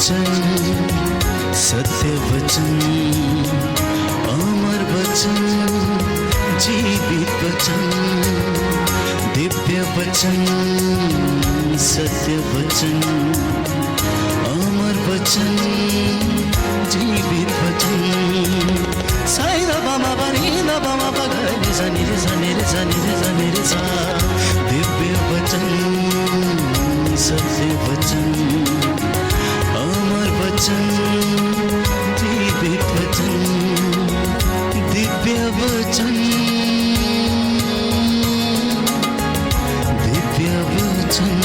वचन, सत्य वचन, अमर वचन, जीवित वचन, दिव्य वचन, सत्य वचन, अमर वचन, जीवित वचन। साई दा बामा बनी दा बामा बगैर जनी रे जनी रे जनी रे जनी रे सा। दिव्य वचन, सत्य वचन, अमर वचन, जीवित वचन, दिव्य वचन, दिव्य वचन।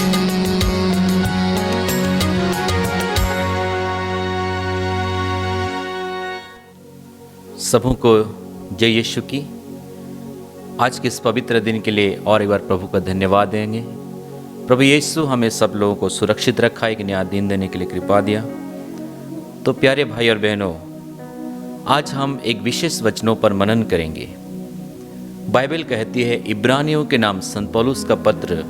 सबों को जय यीशु की। आज के इस पवित्र दिन के लिए और एक बार प्रभु का धन्यवाद देंगे। प्रभु यीशु हमें सब लोगों को सुरक्षित रखा, एक नया दिन देने के लिए कृपा दिया। तो प्यारे भाई और बहनों, आज हम एक विशेष वचनों पर मनन करेंगे। बाइबल कहती है इब्रानियों के नाम संत पौलुस का पत्र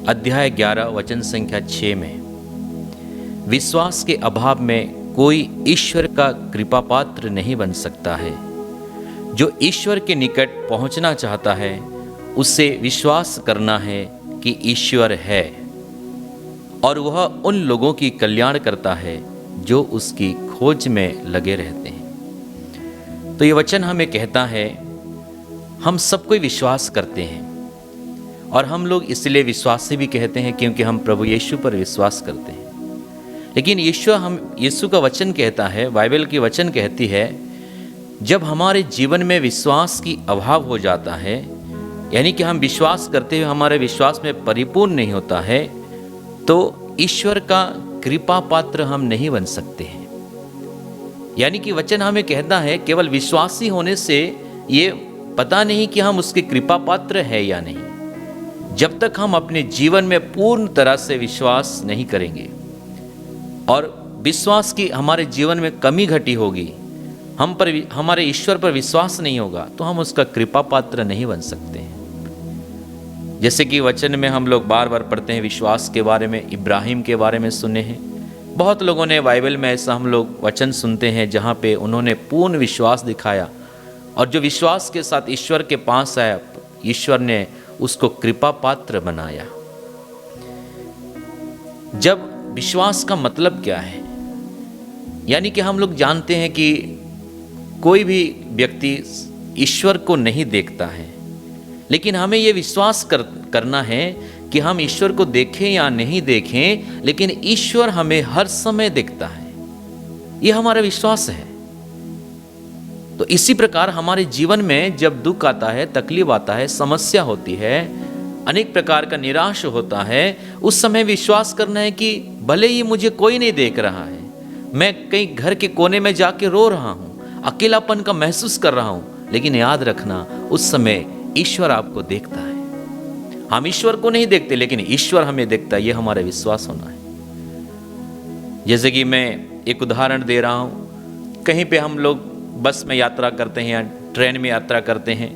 अध्याय 11 वचन संख्या 6 में, विश्वास के अभाव में कोई ईश्वर का कृपा पात्र नहीं बन सकता है। जो ईश्वर के निकट पहुंचना चाहता है उसे विश्वास करना है कि ईश्वर है और वह उन लोगों की कल्याण करता है जो उसकी खोज में लगे रहते हैं। तो ये वचन हमें कहता है हम सब कोई विश्वास करते हैं और हम लोग इसलिए विश्वासी भी कहते हैं क्योंकि हम प्रभु यीशु पर विश्वास करते हैं। लेकिन यीशु का वचन कहता है, बाइबल की वचन कहती है, जब हमारे जीवन में विश्वास की अभाव हो जाता है, यानी कि हम विश्वास करते हुए हमारे विश्वास में परिपूर्ण नहीं होता है, तो ईश्वर का कृपा पात्र हम नहीं बन सकते हैं। यानी कि वचन हमें कहता है केवल विश्वासी होने से ये पता नहीं कि हम उसके कृपा पात्र है या नहीं, जब तक हम अपने जीवन में पूर्ण तरह से विश्वास नहीं करेंगे और विश्वास की हमारे जीवन में कमी घटी होगी, हमारे ईश्वर पर विश्वास नहीं होगा, तो हम उसका कृपा पात्र नहीं बन सकते हैं। जैसे कि वचन में हम लोग बार बार पढ़ते हैं विश्वास के बारे में, इब्राहिम के बारे में सुने हैं। बहुत लोगों ने बाइबल में ऐसा हम लोग वचन सुनते हैं जहाँ पे उन्होंने पूर्ण विश्वास दिखाया और जो विश्वास के साथ ईश्वर के पास आया, ईश्वर ने उसको कृपा पात्र बनाया। जब विश्वास का मतलब क्या है, यानी कि हम लोग जानते हैं कि कोई भी व्यक्ति ईश्वर को नहीं देखता है, लेकिन हमें ये विश्वास करना है कि हम ईश्वर को देखें या नहीं देखें, लेकिन ईश्वर हमें हर समय देखता है। ये हमारा विश्वास है। तो इसी प्रकार हमारे जीवन में जब दुख आता है, तकलीफ आता है, समस्या होती है, अनेक प्रकार का निराश होता है, उस समय विश्वास करना है कि भले ही मुझे कोई नहीं देख रहा है, मैं कहीं घर के कोने में जाके रो रहा हूँ, अकेलापन का महसूस कर रहा हूँ, लेकिन याद रखना उस समय ईश्वर आपको देखता है। हम ईश्वर को नहीं देखते लेकिन ईश्वर हमें देखता है, ये हमारा विश्वास होना है। जैसे कि मैं एक उदाहरण दे रहा हूँ, कहीं पे हम लोग बस में यात्रा करते हैं या ट्रेन में यात्रा करते हैं,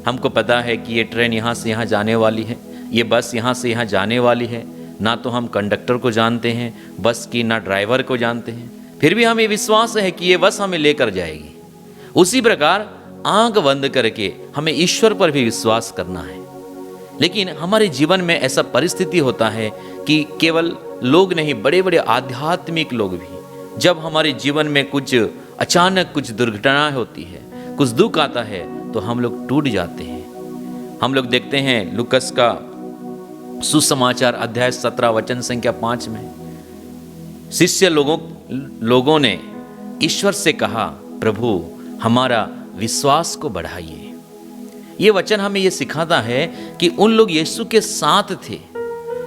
हमको पता है कि ये ट्रेन यहाँ से यहाँ जाने वाली है, ये बस यहाँ से यहाँ जाने वाली है। ना तो हम कंडक्टर को जानते हैं बस की, ना ड्राइवर को जानते हैं, फिर भी हमें विश्वास है कि ये बस हमें लेकर जाएगी। उसी प्रकार आंख बंद करके हमें ईश्वर पर भी विश्वास करना है। लेकिन हमारे जीवन में ऐसा परिस्थिति होता है कि केवल लोग नहीं, बड़े बड़े आध्यात्मिक लोग भी, जब हमारे जीवन में कुछ अचानक कुछ दुर्घटना होती है, कुछ दुख आता है, तो हम लोग टूट जाते हैं। हम लोग देखते हैं लूकस का सुसमाचार अध्याय 17 वचन संख्या 5 में शिष्य लोगों ने ईश्वर से कहा, प्रभु हमारा विश्वास को बढ़ाइए। ये वचन हमें ये सिखाता है कि उन लोग यीशु के साथ थे,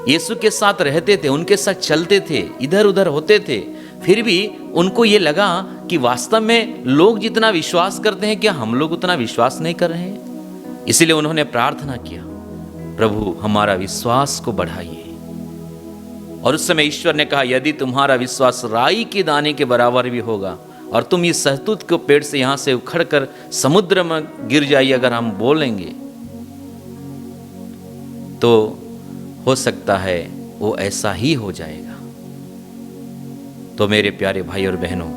यीशु के साथ रहते थे, उनके साथ चलते थे, इधर उधर होते थे, फिर भी उनको ये लगा कि वास्तव में लोग जितना विश्वास करते हैं क्या हम लोग उतना विश्वास नहीं कर रहे हैं। इसीलिए उन्होंने प्रार्थना किया, प्रभु हमारा विश्वास को बढ़ाइए। और उस समय ईश्वर ने कहा, यदि तुम्हारा विश्वास राई के दाने के बराबर भी होगा और तुम इस सहतूत के पेड़ से यहाँ से उखड़कर समुद्र में गिर जाइए, अगर हम बोलेंगे तो हो सकता है वो ऐसा ही हो जाएगा। तो मेरे प्यारे भाई और बहनों,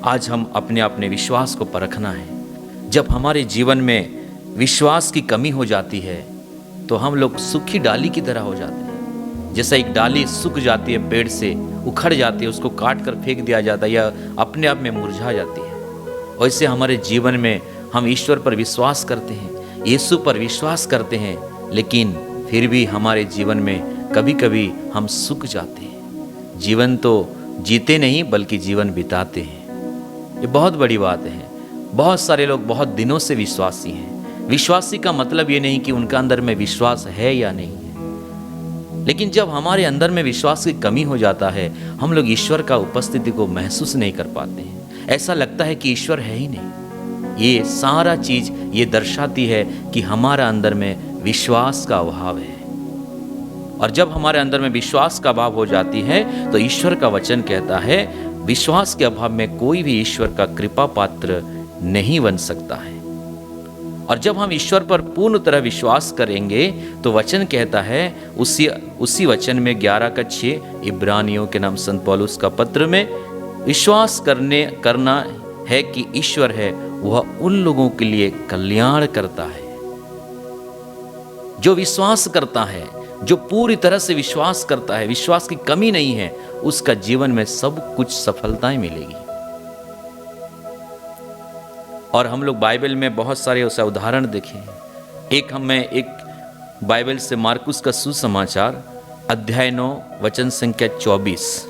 आज हम अपने अपने विश्वास को परखना है। जब हमारे जीवन में विश्वास की कमी हो जाती है तो हम लोग सूखी डाली की तरह हो जाते हैं। जैसा एक डाली सूख जाती है, पेड़ से उखड़ जाती है, उसको काट कर फेंक दिया जाता है या अपने आप में मुरझा जाती है, वैसे हमारे जीवन में हम ईश्वर पर विश्वास करते हैं, यीशु पर विश्वास करते हैं, लेकिन फिर भी हमारे जीवन में कभी कभी हम सूख जाते हैं। जीवन तो जीते नहीं बल्कि जीवन बिताते हैं। ये बहुत बड़ी बात है। बहुत सारे लोग बहुत दिनों से विश्वासी हैं। विश्वासी का मतलब ये नहीं कि उनका अंदर में विश्वास है या नहीं है, लेकिन जब हमारे अंदर में विश्वास की कमी हो जाता है, हम लोग ईश्वर का उपस्थिति को महसूस नहीं कर पाते हैं। ऐसा लगता है कि ईश्वर है ही नहीं। ये सारा चीज ये दर्शाती है कि हमारा अंदर में विश्वास का अभाव है। और जब हमारे अंदर में विश्वास का अभाव हो जाती है तो ईश्वर का वचन कहता है, विश्वास के अभाव में कोई भी ईश्वर का कृपा पात्र नहीं बन सकता है। और जब हम ईश्वर पर पूर्ण तरह विश्वास करेंगे तो वचन कहता है, उसी वचन में 11:6 इब्रानियों के नाम संत पौलुस का पत्र में, विश्वास करना है कि ईश्वर है, वह उन लोगों के लिए कल्याण करता है। जो विश्वास करता है, जो पूरी तरह से विश्वास करता है, विश्वास की कमी नहीं है, उसका जीवन में सब कुछ सफलताएं मिलेगी। और हम लोग बाइबल में बहुत सारे ऐसे उदाहरण देखे। एक बाइबल से मार्कुस का सुसमाचार अध्याय 9 वचन संख्या 24,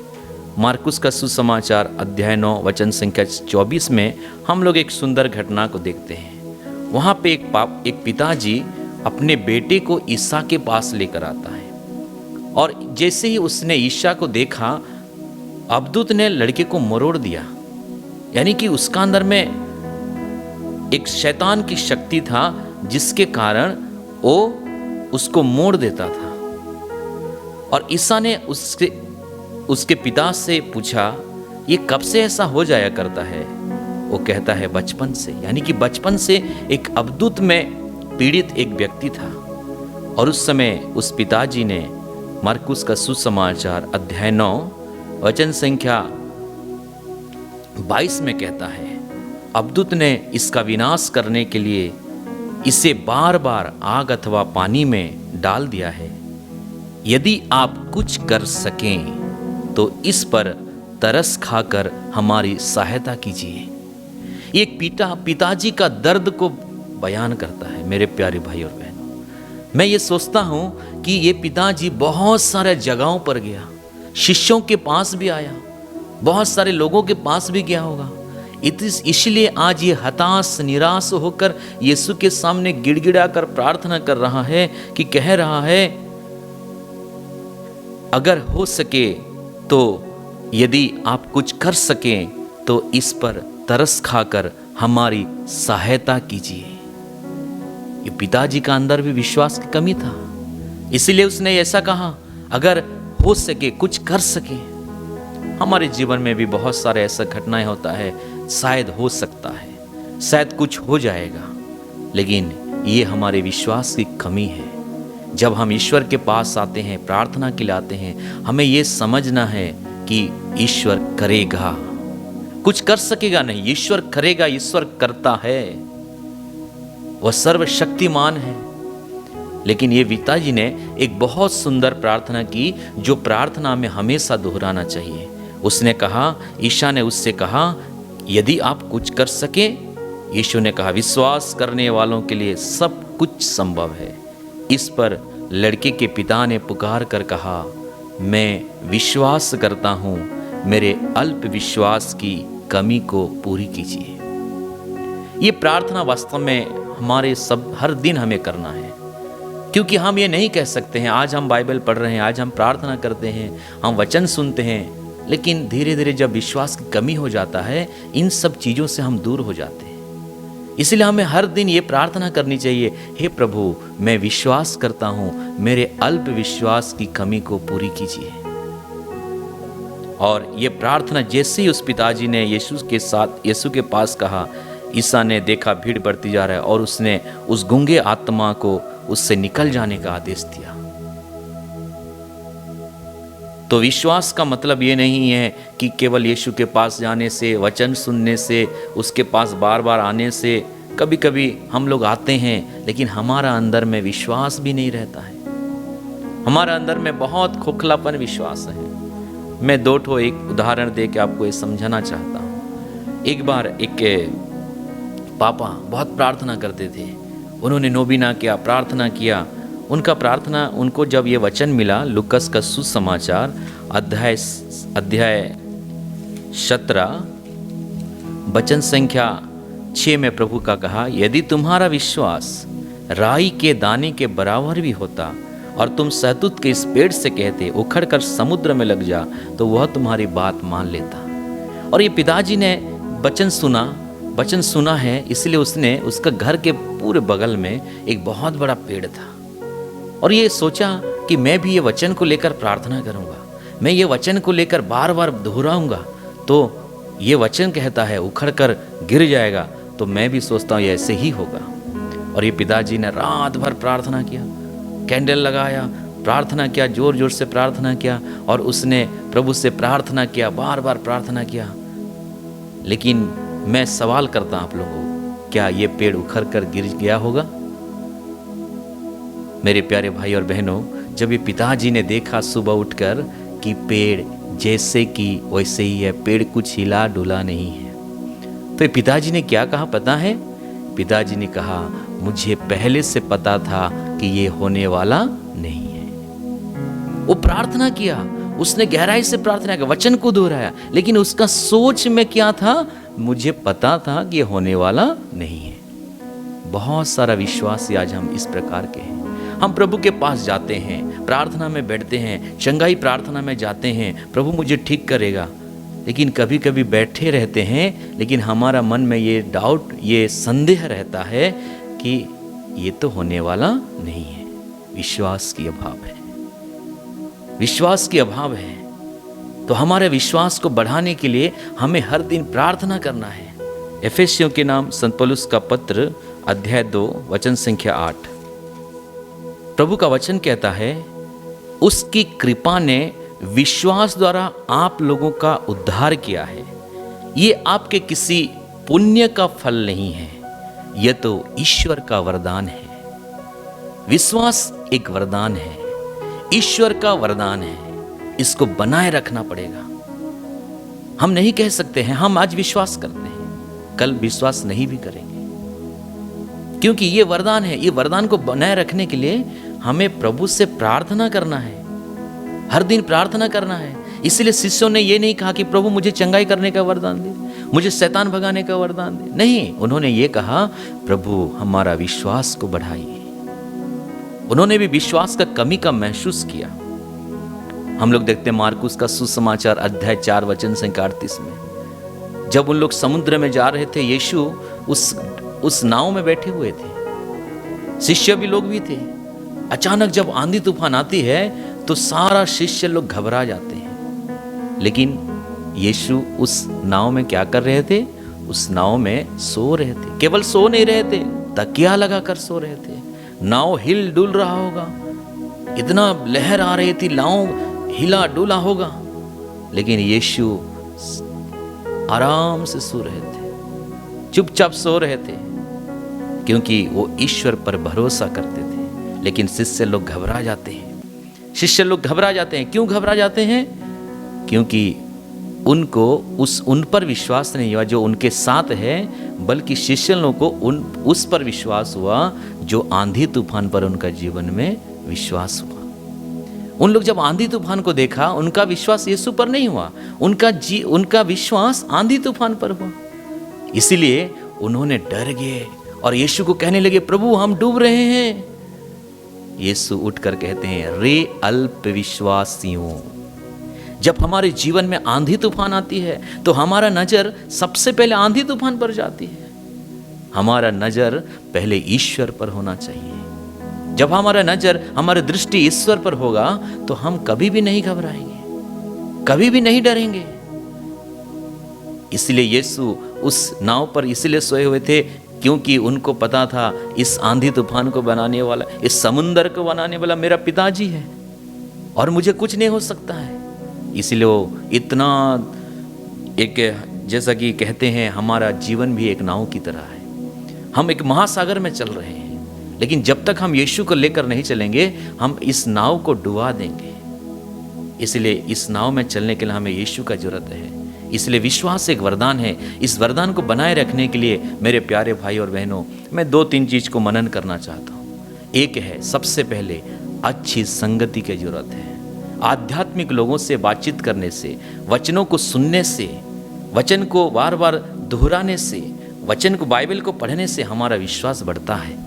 मार्कुस का सुसमाचार अध्याय 9 वचन संख्या 24 में हम लोग एक सुंदर घटना को देखते हैं। वहाँ पे एक पिताजी अपने बेटे को ईसा के पास लेकर आता है, और जैसे ही उसने ईसा को देखा, अबदूत ने लड़के को मरोड़ दिया। यानी कि उसका अंदर में एक शैतान की शक्ति था जिसके कारण वो उसको मोड़ देता था। और ईसा ने उसके पिता से पूछा, ये कब से ऐसा हो जाया करता है? वो कहता है बचपन से। यानी कि बचपन से एक अबदूत में पीड़ित एक व्यक्ति था। और उस समय उस पिताजी ने मार्कुस का सुसमाचार अध्याय 9 वचन संख्या 22 में कहता है, अबदूत ने इसका विनाश करने के लिए इसे बार बार आग अथवा पानी में डाल दिया है। यदि आप कुछ कर सकें तो इस पर तरस खाकर हमारी सहायता कीजिए। एक पिताजी का दर्द को बयान करता है। मेरे प्यारे भाई और बहनों, मैं ये सोचता हूँ कि ये पिताजी बहुत सारे जगहों पर गया, शिष्यों के पास भी आया, बहुत सारे लोगों के पास भी गया होगा। इसलिए आज ये हताश निराश होकर यीशु के सामने गिड़गिड़ा कर प्रार्थना कर रहा है कि कह रहा है, अगर हो सके तो यदि आप कुछ कर सकें तो इस पर तरस खाकर हमारी सहायता कीजिए। ये पिताजी का अंदर भी विश्वास की कमी था, इसलिए उसने ऐसा कहा, अगर हो सके कुछ कर सके। हमारे जीवन में भी बहुत सारे ऐसा घटनाएं होता है, शायद हो सकता है, शायद कुछ हो जाएगा, लेकिन ये हमारे विश्वास की कमी है। जब हम ईश्वर के पास आते हैं, प्रार्थना के लिए आते हैं, हमें ये समझना है कि ईश्वर करेगा, कुछ कर सकेगा नहीं, ईश्वर करेगा, ईश्वर करता है, वह सर्वशक्तिमान है। लेकिन ये पिताजी ने एक बहुत सुंदर प्रार्थना की, जो प्रार्थना में हमेशा दोहराना चाहिए। उसने कहा, ईशा ने उससे कहा, यदि आप कुछ कर सके। यीशु ने कहा, विश्वास करने वालों के लिए सब कुछ संभव है। इस पर लड़के के पिता ने पुकार कर कहा, मैं विश्वास करता हूँ, मेरे अल्प विश्वास की कमी को पूरी कीजिए। ये प्रार्थना वास्तव में हमारे हर दिन हमें करना है, क्योंकि हम ये नहीं कह सकते हैं, आज हम बाइबल पढ़ रहे हैं, आज हम प्रार्थना करते हैं, हम वचन सुनते हैं, लेकिन धीरे धीरे जब विश्वास की कमी हो जाता है, इन सब चीज़ों से हम दूर हो जाते हैं। इसलिए हमें हर दिन ये प्रार्थना करनी चाहिए, हे प्रभु, मैं विश्वास करता हूँ, मेरे अल्प विश्वास की कमी को पूरी कीजिए। और ये प्रार्थना जैसे ही उस पिताजी ने यीशु के पास कहा, ईसा ने देखा भीड़ बढ़ती जा रहा है और उसने उस गूंगे आत्मा को उससे निकल जाने का आदेश दिया। तो विश्वास का मतलब ये नहीं है कि केवल यीशु के पास जाने से, वचन सुनने से, उसके पास बार बार आने से। कभी कभी हम लोग आते हैं लेकिन हमारा अंदर में विश्वास भी नहीं रहता है, हमारा अंदर में बहुत खोखलापन विश्वास है। मैं एक उदाहरण दे के आपको ये समझाना चाहता हूँ। एक बार एक पापा बहुत प्रार्थना करते थे, उन्होंने नोबिना किया, प्रार्थना किया। उनका प्रार्थना, उनको जब ये वचन मिला लुकस का सुसमाचार अध्याय 17 वचन संख्या 6 में प्रभु का कहा, यदि तुम्हारा विश्वास राई के दाने के बराबर भी होता और तुम सहतूत के इस पेड़ से कहते उखड़ कर समुद्र में लग जा, तो वह तुम्हारी बात मान लेता। और ये पिताजी ने वचन सुना है, इसलिए उसने उसका घर के पूरे बगल में एक बहुत बड़ा पेड़ था और ये सोचा कि मैं भी ये वचन को लेकर प्रार्थना करूंगा, मैं ये वचन को लेकर बार बार दोहराऊंगा, तो ये वचन कहता है उखड़ कर गिर जाएगा, तो मैं भी सोचता हूँ ये ऐसे ही होगा। और ये पिताजी ने रात भर प्रार्थना किया, कैंडल लगाया, प्रार्थना किया, जोर जोर से प्रार्थना किया और उसने प्रभु से प्रार्थना किया, बार बार प्रार्थना किया। लेकिन मैं सवाल करता आप लोगों को, क्या ये पेड़ उखड़ कर गिर गया होगा? मेरे प्यारे भाई और बहनों, जब ये पिताजी ने देखा सुबह उठकर कि पेड़ जैसे कि वैसे ही है, पेड़ कुछ हिला डुला नहीं है, तो ये पिताजी ने क्या कहा पता है? पिताजी ने कहा, मुझे पहले से पता था कि ये होने वाला नहीं है। वो प्रार्थना किया, उसने गहराई से प्रार्थना किया, वचन को दोहराया, लेकिन उसका सोच में क्या था? मुझे पता था कि ये होने वाला नहीं है। बहुत सारा विश्वासी आज हम इस प्रकार के हैं। हम प्रभु के पास जाते हैं, प्रार्थना में बैठते हैं, चंगाई प्रार्थना में जाते हैं, प्रभु मुझे ठीक करेगा, लेकिन कभी कभी बैठे रहते हैं, लेकिन हमारा मन में ये डाउट, ये संदेह रहता है कि ये तो होने वाला नहीं है। विश्वास की अभाव है, विश्वास की अभाव है। तो हमारे विश्वास को बढ़ाने के लिए हमें हर दिन प्रार्थना करना है। एफेसियों के नाम संत पौलुस का पत्र अध्याय 2 वचन संख्या 8, प्रभु का वचन कहता है, उसकी कृपा ने विश्वास द्वारा आप लोगों का उद्धार किया है। ये आपके किसी पुण्य का फल नहीं है, यह तो ईश्वर का वरदान है। विश्वास एक वरदान है, ईश्वर का वरदान है, इसको बनाए रखना पड़ेगा। हम नहीं कह सकते हैं हम आज विश्वास करते हैं, कल विश्वास नहीं भी करेंगे, क्योंकि ये वरदान है। ये वरदान को बनाए रखने के लिए हमें प्रभु से प्रार्थना करना है, हर दिन प्रार्थना करना है। इसलिए शिष्यों ने ये नहीं कहा कि प्रभु मुझे चंगाई करने का वरदान दे, मुझे शैतान भगाने का वरदान दे, नहीं, उन्होंने ये कहा प्रभु हमारा विश्वास को बढ़ाइए। उन्होंने भी विश्वास का कमी का महसूस किया। हम लोग देखते हैं मार्कुस का सुसमाचार अध्याय 4 वचन संख्या 38 में, जब उन लोग समुद्र में जा रहे थे, यीशु उस नाव में बैठे हुए थे, शिष्य भी लोग भी थे। अचानक जब आंधी तूफान आती है तो सारा शिष्य लोग घबरा जाते हैं, लेकिन यीशु उस नाव में क्या कर रहे थे? उस नाव में सो रहे थे। केवल सो नहीं रहे थे, तकिया लगाकर सो रहे थे। नाव हिल डुल रहा होगा, इतना लहर आ रही थी, नाव हिला डुला होगा, लेकिन यीशु आराम से सो रहे थे, चुपचाप सो रहे थे, क्योंकि वो ईश्वर पर भरोसा करते थे। लेकिन शिष्य लोग घबरा जाते हैं, शिष्य लोग घबरा जाते हैं। क्यों घबरा जाते हैं? क्योंकि उनको उन पर विश्वास नहीं हुआ जो उनके साथ है, बल्कि शिष्य लोगों को उस पर विश्वास हुआ जो आंधी तूफान पर उनका जीवन में विश्वास हुआ। उन लोग जब आंधी तूफान को देखा, उनका विश्वास यीशु पर नहीं हुआ, उनका विश्वास आंधी तूफान पर हुआ। इसीलिए उन्होंने डर गए और यीशु को कहने लगे, प्रभु हम डूब रहे हैं। यीशु उठकर कहते हैं, रे अल्प विश्वासियों। जब हमारे जीवन में आंधी तूफान आती है तो हमारा नजर सबसे पहले आंधी तूफान पर जाती है। हमारा नजर पहले ईश्वर पर होना चाहिए। जब हमारा नजर, हमारी दृष्टि ईश्वर पर होगा तो हम कभी भी नहीं घबराएंगे, कभी भी नहीं डरेंगे। इसलिए यीशु उस नाव पर इसलिए सोए हुए थे क्योंकि उनको पता था इस आंधी तूफान को बनाने वाला, इस समुंदर को बनाने वाला मेरा पिताजी है और मुझे कुछ नहीं हो सकता है। इसलिए वो इतना एक, जैसा कि कहते हैं, हमारा जीवन भी एक नाव की तरह है। हम एक महासागर में चल रहे हैं, लेकिन जब तक हम यीशु को लेकर नहीं चलेंगे हम इस नाव को डुबा देंगे। इसलिए इस नाव में चलने के लिए हमें यीशु का जरूरत है। इसलिए विश्वास एक वरदान है। इस वरदान को बनाए रखने के लिए मेरे प्यारे भाई और बहनों, मैं 2-3 चीज को मनन करना चाहता हूँ। एक है, सबसे पहले अच्छी संगति की जरूरत है। आध्यात्मिक लोगों से बातचीत करने से, वचनों को सुनने से, वचन को बार बार दोहराने से, वचन को, बाइबल को पढ़ने से हमारा विश्वास बढ़ता है।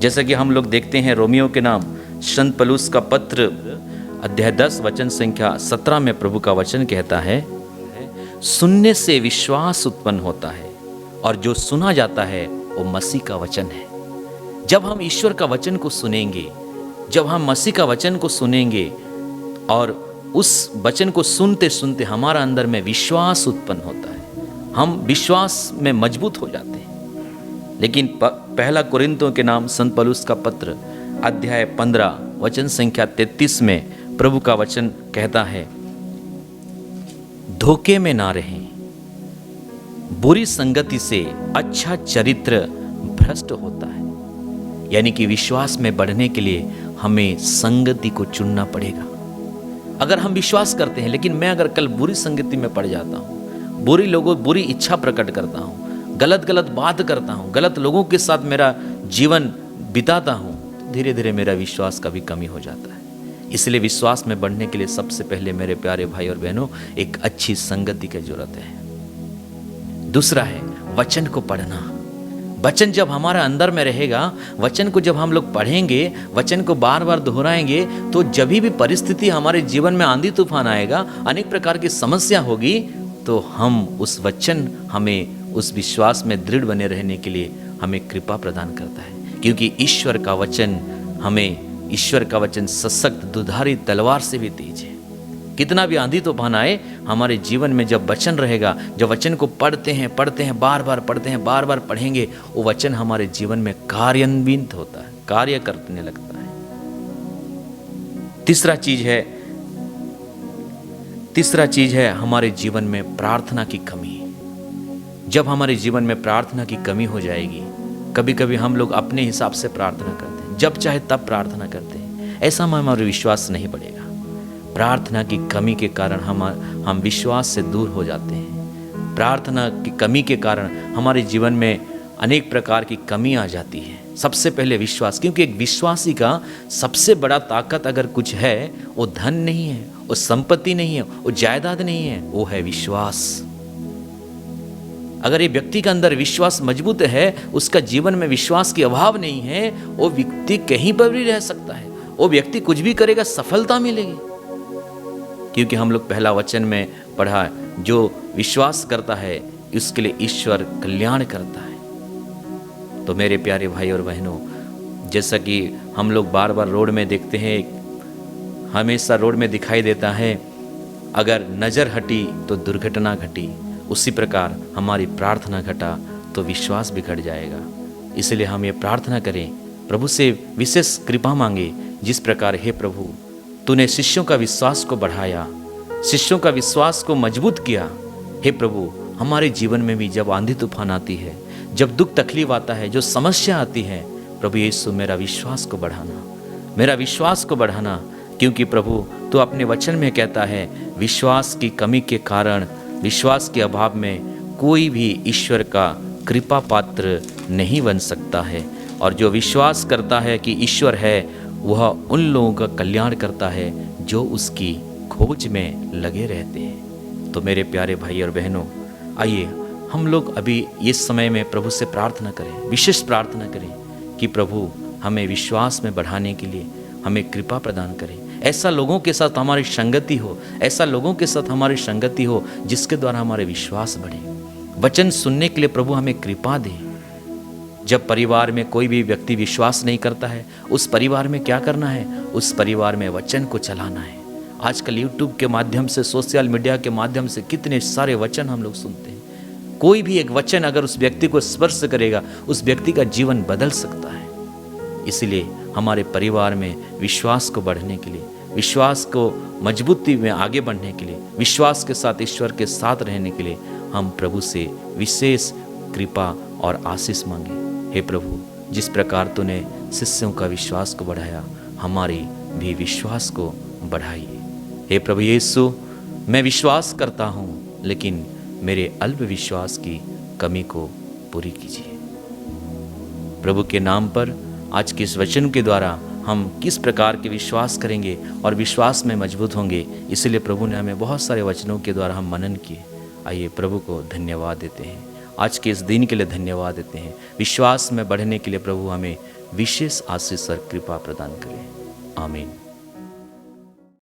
जैसा कि हम लोग देखते हैं रोमियो के नाम संत पौलुस का पत्र अध्याय 10 वचन संख्या 17 में प्रभु का वचन कहता है, सुनने से विश्वास उत्पन्न होता है और जो सुना जाता है वो मसीह का वचन है। जब हम ईश्वर का वचन को सुनेंगे, जब हम मसीह का वचन को सुनेंगे और उस वचन को सुनते सुनते हमारा अंदर में विश्वास उत्पन्न होता है, हम विश्वास में मजबूत हो जाते हैं। लेकिन पहला कुरिन्थियों के नाम संत पौलुस का पत्र अध्याय 15 वचन संख्या 33 में प्रभु का वचन कहता है, धोखे में ना रहें, बुरी संगति से अच्छा चरित्र भ्रष्ट होता है। यानी कि विश्वास में बढ़ने के लिए हमें संगति को चुनना पड़ेगा। अगर हम विश्वास करते हैं, लेकिन मैं अगर कल बुरी संगति में पड़ जाता हूँ, बुरी इच्छा प्रकट करता हूँ, गलत बात करता हूँ, गलत लोगों के साथ मेरा जीवन बिताता हूँ, तो धीरे धीरे मेरा विश्वास का भी कमी हो जाता है। इसलिए विश्वास में बढ़ने के लिए सबसे पहले मेरे प्यारे भाई और बहनों, एक अच्छी संगति की जरूरत है। दूसरा है वचन को पढ़ना। वचन जब हमारा अंदर में रहेगा, वचन को जब हम लोग पढ़ेंगे, वचन को बार बार दोहराएंगे, तो जब भी परिस्थिति हमारे जीवन में आंधी तूफान आएगा, अनेक प्रकार की समस्या होगी, तो हम उस वचन हमें उस विश्वास में दृढ़ बने रहने के लिए हमें कृपा प्रदान करता है। क्योंकि ईश्वर का वचन सशक्त दुधारी तलवार से भी तेज है। कितना भी आंधी तूफान आए, हमारे जीवन में जब वचन रहेगा, जब वचन को पढ़ते हैं, बार बार पढ़ते हैं, बार बार पढ़ेंगे, वो वचन हमारे जीवन में कार्यान्वित होता है, कार्य करने लगता है। तीसरा चीज है हमारे जीवन में प्रार्थना की कमी। जब हमारे जीवन में प्रार्थना की कमी हो जाएगी, कभी कभी हम लोग अपने हिसाब से प्रार्थना करते हैं, जब चाहे तब प्रार्थना करते हैं, ऐसा में हमारा विश्वास नहीं बढ़ेगा। प्रार्थना की कमी के कारण हम विश्वास से दूर हो जाते हैं। प्रार्थना की कमी के कारण हमारे जीवन में अनेक प्रकार की कमी आ जाती है। सबसे पहले विश्वास, क्योंकि एक विश्वासी का सबसे बड़ा ताकत अगर कुछ है, वो धन नहीं है, वो संपत्ति नहीं है, वो जायदाद नहीं है, वो है विश्वास। अगर ये व्यक्ति के अंदर विश्वास मजबूत है, उसका जीवन में विश्वास की अभाव नहीं है, वो व्यक्ति कहीं पर भी रह सकता है, वो व्यक्ति कुछ भी करेगा, सफलता मिलेगी। क्योंकि हम लोग पहला वचन में पढ़ा, जो विश्वास करता है उसके लिए ईश्वर कल्याण करता है। तो मेरे प्यारे भाई और बहनों, जैसा कि हम लोग बार बार रोड में देखते हैं, हमेशा रोड में दिखाई देता है, अगर नज़र हटी तो दुर्घटना घटी, उसी प्रकार हमारी प्रार्थना घटा तो विश्वास भी घट जाएगा। इसलिए हम ये प्रार्थना करें, प्रभु से विशेष कृपा मांगे, जिस प्रकार हे प्रभु तूने शिष्यों का विश्वास को बढ़ाया, शिष्यों का विश्वास को मजबूत किया। हे प्रभु, हमारे जीवन में भी जब आंधी तूफान आती है, जब दुख तकलीफ आता है, जो समस्या आती है, प्रभु यीशु मेरा विश्वास को बढ़ाना, क्योंकि प्रभु तू अपने वचन में कहता है, विश्वास की कमी के कारण, विश्वास के अभाव में कोई भी ईश्वर का कृपा पात्र नहीं बन सकता है। और जो विश्वास करता है कि ईश्वर है, वह उन लोगों का कल्याण करता है जो उसकी खोज में लगे रहते हैं। तो मेरे प्यारे भाई और बहनों, आइए हम लोग अभी इस समय में प्रभु से प्रार्थना करें, विशेष प्रार्थना करें कि प्रभु हमें विश्वास में बढ़ाने के लिए हमें कृपा प्रदान करें। ऐसा लोगों के साथ हमारी संगति हो, जिसके द्वारा हमारे विश्वास बढ़े। वचन सुनने के लिए प्रभु हमें कृपा दे। जब परिवार में कोई भी व्यक्ति विश्वास नहीं करता है, उस परिवार में क्या करना है? उस परिवार में वचन को चलाना है। आजकल यूट्यूब के माध्यम से, सोशल मीडिया के माध्यम से कितने सारे वचन हम लोग सुनते हैं। कोई भी एक वचन अगर उस व्यक्ति को स्पर्श करेगा, उस व्यक्ति का जीवन बदल सकता है। इसलिए हमारे परिवार में विश्वास को बढ़ने के लिए विश्वास को मजबूती में आगे बढ़ने के लिए, विश्वास के साथ ईश्वर के साथ रहने के लिए हम प्रभु से विशेष कृपा और आशीष मांगे। हे प्रभु, जिस प्रकार तूने शिष्यों का विश्वास को बढ़ाया, हमारे भी विश्वास को बढ़ाइए। हे प्रभु यीशु, मैं विश्वास करता हूँ, लेकिन मेरे अल्प विश्वास की कमी को पूरी कीजिए। प्रभु के नाम पर आज के इस वचन के द्वारा हम किस प्रकार के विश्वास करेंगे और विश्वास में मजबूत होंगे, इसलिए प्रभु ने हमें बहुत सारे वचनों के द्वारा हम मनन किए। आइए प्रभु को धन्यवाद देते हैं, आज के इस दिन के लिए धन्यवाद देते हैं। विश्वास में बढ़ने के लिए प्रभु हमें विशेष आशीष और कृपा प्रदान करें। आमीन।